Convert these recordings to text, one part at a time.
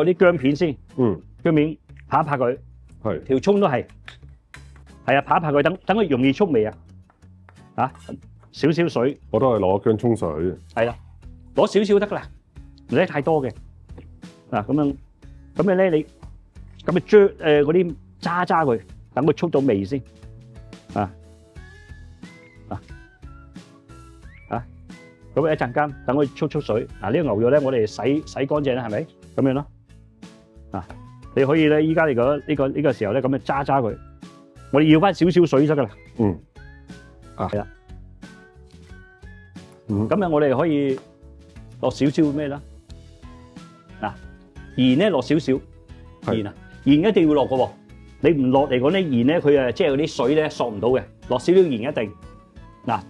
嗰啲薑片先，嗯，薑片拍一拍佢，係條葱都係啊，拍一拍佢，等佢容易出味啊！啊，少少水，我都係攞薑葱水。係啦，攞少少得噶啦，唔使太多嘅。嗱咁樣咧，你咁咪將嗰啲渣佢，等佢出到味先。咁一陣間等佢出水。嗱呢個牛肉咧，我哋洗乾淨啦，係咪？咁樣咯。你可以咧，依家你覺得呢個時候咧，咁樣揸佢。我哋要翻少少水得噶啦。嗯。係啦。嗯。咁啊，我哋可以落少少咩啦？嗱，鹽咧落少少。鹽啊，鹽一定要落嘅喎。你唔落嚟講咧，鹽咧佢即係嗰啲水咧索唔到嘅。落少少鹽一定。嗱。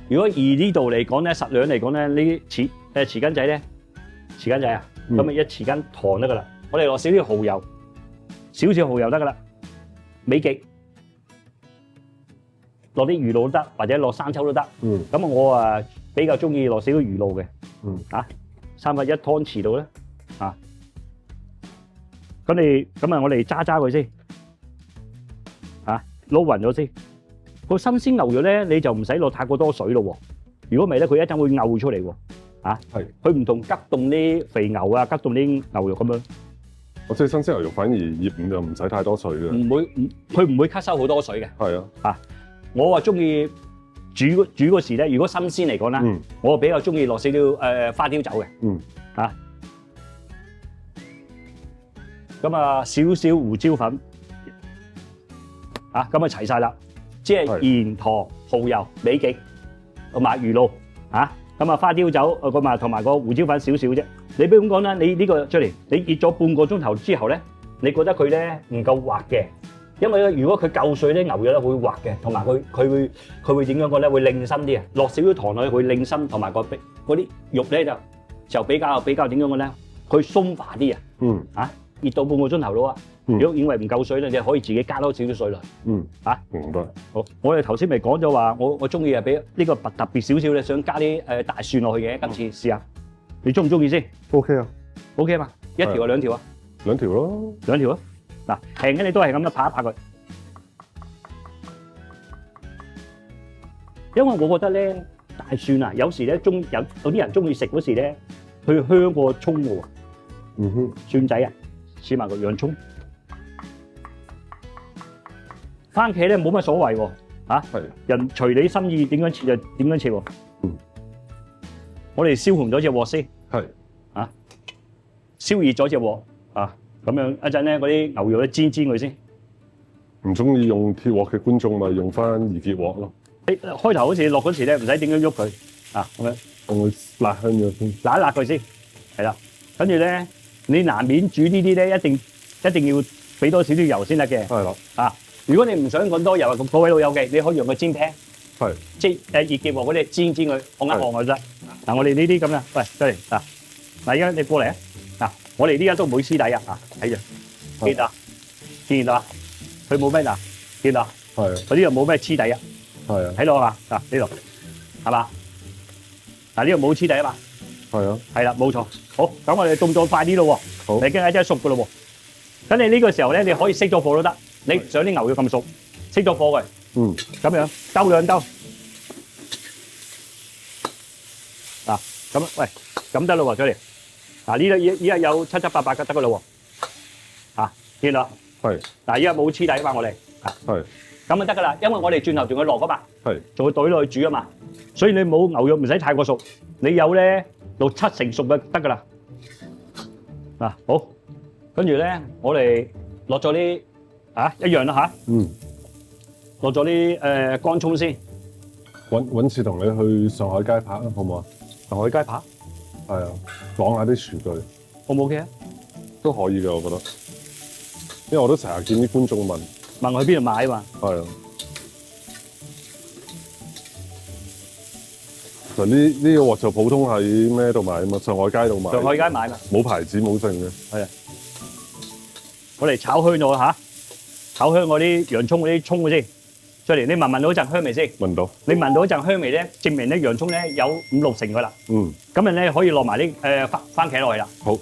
如果以呢度嚟講咧，實量嚟講咧，呢啲匙羹仔咧，匙羹仔啊，咁啊一匙羹糖得噶啦。我哋落少少蠔油，少少蠔油得噶啦。美極落啲魚露都得，或者落生抽都得。咁我啊比較中意落少少魚露嘅。3分1湯匙度咧。咁我哋揸佢先。撈勻咗先。個新鮮牛肉咧，你就唔使落太過多水咯喎。如果唔係咧，佢一陣會漚出嚟喎。係。佢唔同急凍啲肥牛啊，急凍啲牛肉咁樣。我即係新鮮牛肉，反而醃就唔使太多水嘅。佢唔會吸收好多水嘅。係啊。我話中意煮嗰時咧，如果新鮮嚟講啦，我比較中意落少少花雕酒嘅。咁啊，少少胡椒粉。咁啊齊晒啦。即係鹽、糖、蠔油、美極同埋魚露，咁啊花雕酒同埋個胡椒粉少少啫。你比如咁講啦，你呢個出嚟，你醃咗半個鐘頭之後咧，你覺得佢咧唔夠滑嘅，因為咧如果佢夠水咧，牛肉咧會滑嘅，同埋佢會點樣講咧？會擰身啲啊！落少少糖落去會擰身，同埋嗰啲肉咧就比較點樣講咧？佢鬆化啲啊！醃到半個鐘頭咯。如果認為唔夠水咧，你可以自己加多少少水落。明白。好，我哋頭先咪講咗話，我中意啊，俾呢個特別少少咧，想加啲大蒜落去嘅。今次試下，你中唔中意先 ？OK 啊 ，OK 啊嘛，一條啊兩條啊？兩條咯。兩條啊？嗱，平嘅你都係咁樣拍一拍佢，因為我覺得咧大蒜啊，有時咧有啲人中意食嗰時咧，佢香過葱嘅喎。蒜仔啊，試埋個洋葱。番茄咧冇乜所謂喎，人隨你心意點樣切就點樣切喎。我哋燒紅咗隻鑊先，燒熱咗隻鑊，咁樣一陣咧嗰啲牛肉咧煎佢先。唔中意用鐵鑊嘅觀眾咪用翻易潔鑊咯。開頭好似落嗰時咧唔使點樣喐佢，咁樣用佢辣香咗先，辣一辣佢先，係啦。跟住咧你難免煮呢啲咧一定要俾多少少油先得嘅。係啦，如果你唔想咁多油啊，各位老友嘅，你可以用個煎 pan，即係熱潔鑊嗰啲煎佢，按一按就得。嗱，我哋呢啲咁啦，喂，出嚟嗱，而家你過嚟啊，我哋呢家都唔會黐底啊，睇住，見到啊，佢冇咩嗱，見到，嗰啲又冇咩黐底啊，睇到啊嘛，呢度係嘛，嗱呢度冇黐底啊嘛，係啦，冇錯，好，咁我哋動作快啲咯喎，你已經係真係熟噶咯喎，咁你呢個時候咧，你可以熄咗火都得。你唔想啲牛肉咁熟，熄咗火佢，咁樣兜兩兜，咁喂，咁得咯喎，出嚟，呢度依家有七七八八嘅得噶咯喎，見啦，嗱依家冇黐底啊嘛，我哋，咁就得噶啦，因為我哋轉頭仲要落噶嘛，仲要懟落去煮啊嘛，所以你冇牛肉唔使太過熟，你有咧6-7成熟就得噶啦，好，跟住咧我哋落咗啲。一樣啦落咗啲乾葱先。揾次同你去上海街拍啦，好唔好啊？上海街拍？係啊，講下啲廚具。好唔 OK 啊？都可以嘅，我覺得。因為我都成日見啲觀眾問我去邊度買啊嘛。係啊。就呢個鑊就普通喺咩度買啊嘛？上海街度買。上海街買嘛。冇牌子冇剩嘅。係啊。我哋炒香咗嚇。炒香嗰啲洋葱嗰啲葱先，出嚟你聞到陣香味先。聞到。你聞到陣香味咧，證明咧洋葱咧有5-6成噶啦。咁樣咧可以落埋啲番茄落去啦。好。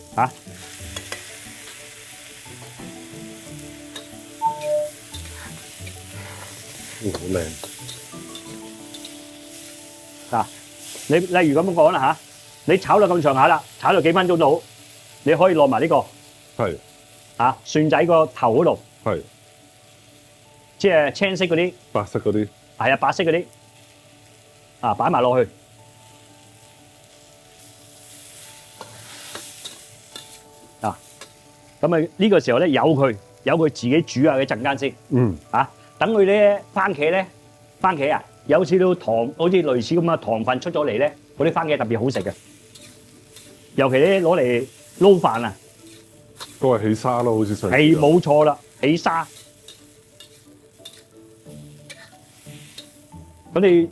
好靚。嗱，你例如咁講啦嚇，你炒到咁上下啦，炒到幾分鐘到，你可以落埋呢個係蒜仔個頭嗰度，係即係青色嗰啲，白色嗰啲。係啊，白色嗰啲擺埋落去。咁啊呢個時候咧，由佢自己煮下佢陣間先。等佢咧番茄啊有少少糖，好似類似咁嘅糖分出咗嚟咧，嗰啲番茄特別好食嘅。尤其咧攞嚟撈飯啊，都係起沙咯，好似上次。係冇錯啦，起沙。咁你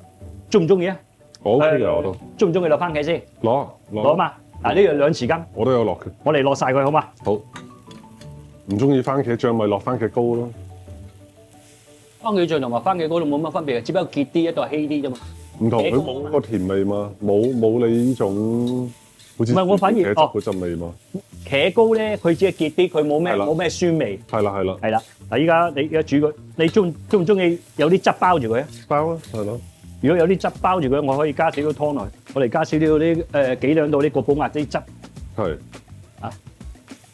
中唔中意啊？我 OK 嘅，我都。中唔中意落番茄先？攞嘛。嗱，呢度2匙羹。我都有落嘅。我哋落晒佢好嘛？好。唔中意番茄醬咪落番茄膏咯。番茄醬同埋番茄膏都冇乜分別嘅，只不過結啲，一度係稀啲啫嘛。唔同，佢冇個甜味嘛，冇你呢種好似唔係我反而茄汁嗰陣味嘛。茄膏咧，佢只係結啲，佢冇咩酸味。係啦。係啦，嗱依家你而家煮佢，你中唔中意有啲汁包住佢啊？包啊，係咯。如果有啲汁包住佢，我可以加少少湯落去，我哋加少少啲幾兩度啲國寶鴨啲汁。係。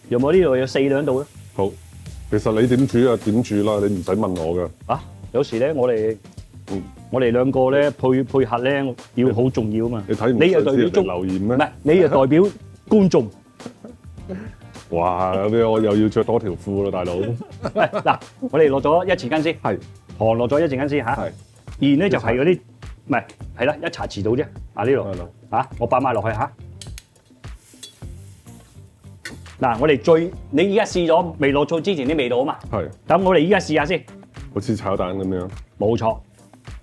有冇呢度有4兩度咧？好，其實你點煮就點煮啦，你唔使問我噶。有時咧，我哋兩個咧配合咧要好重要啊嘛。你睇唔你又代表留言咩？唔係，你又代表觀眾。哇！咁我又要着多條褲啦，大佬。嗱，我哋落咗1匙羹先，係糖落咗1匙羹先嚇。係。鹽咧就係嗰啲，唔係，係啦，1茶匙到啫。呢度係啦。我擺埋落去嚇。嗱，我哋你而家試咗未落醋之前啲味道啊嘛。係。咁我哋依家試下先。好似炒蛋咁樣。冇錯，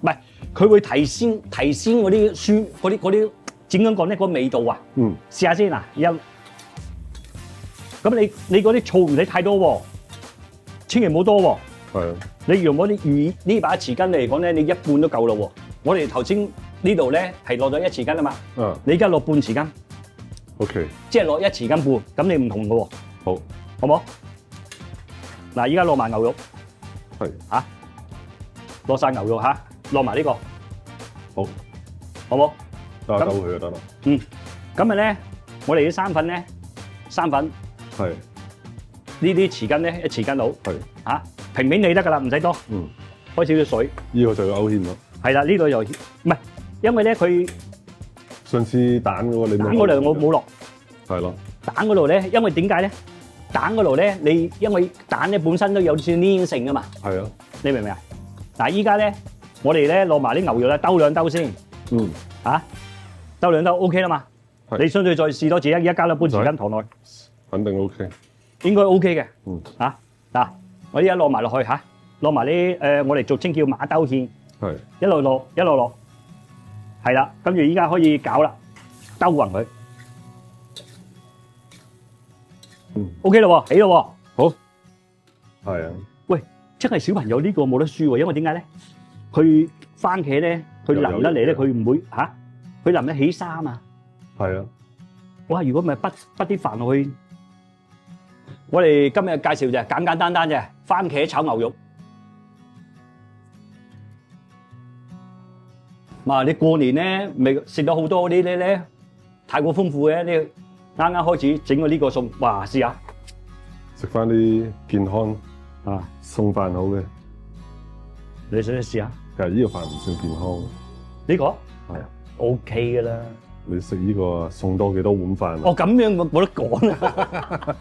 唔係佢會提鮮嗰啲酸嗰啲點樣講咧？個味道啊。試下先嗱，咁你嗰啲醋唔使太多喎，千祈唔好多喎。係。你用嗰啲呢把匙羹嚟講咧，你1半都夠啦喎。我哋頭先呢度咧係落咗1匙羹啊嘛。你而家落半匙羹。OK。即係落1匙羹半，咁你唔同嘅喎。好。好冇？嗱，依家落埋牛肉。係。落晒牛肉嚇，落埋呢個。好。好冇？兜佢就得啦。咁咪咧，我哋啲生粉咧，係。呢啲匙羹咧，1匙羹到。係。平平地得㗎啦，唔使多。開少少水。呢個就要勾芡咯。係啦，呢度又唔係，因為咧佢上次蛋嗰個你蛋嗰度我冇落。係咯。蛋嗰度咧，因為點解咧？蛋嗰度咧，因為蛋咧本身都有少少黏性㗎嘛。係啊。你明唔明啊？嗱，依家咧，我哋咧落埋啲牛肉咧，兜2兜先。兜2兜 OK 啦嘛。你相對再試多次，一加咗半匙羹糖落去。肯定 OK。應該 OK 嘅。嗱，我依家落埋落去嚇，落埋啲我哋俗稱叫馬兜芡。係。一路落，係啦，跟住依家可以攪啦，兜勻佢。OK 啦喎，起啦喎。好。係啊。喂，真係小朋友呢個冇得輸喎，因為點解咧？佢番茄咧，佢腍得嚟咧，佢唔會佢腍得起沙啊嘛。係啊。哇！如果咪滗啲飯落去，我哋今日介紹就係簡簡單單啫，番茄炒牛肉。嗱，你過年咧，咪食到好多嗰啲咧，太過豐富嘅，你啱啱開始整個呢個餸，哇！試下食翻啲健康餸飯好嘅。你想唔想試下？其實呢個飯唔算健康。呢個係啊 ，OK 噶啦。你食呢個餸多幾多碗飯？哦，咁樣冇得講啊！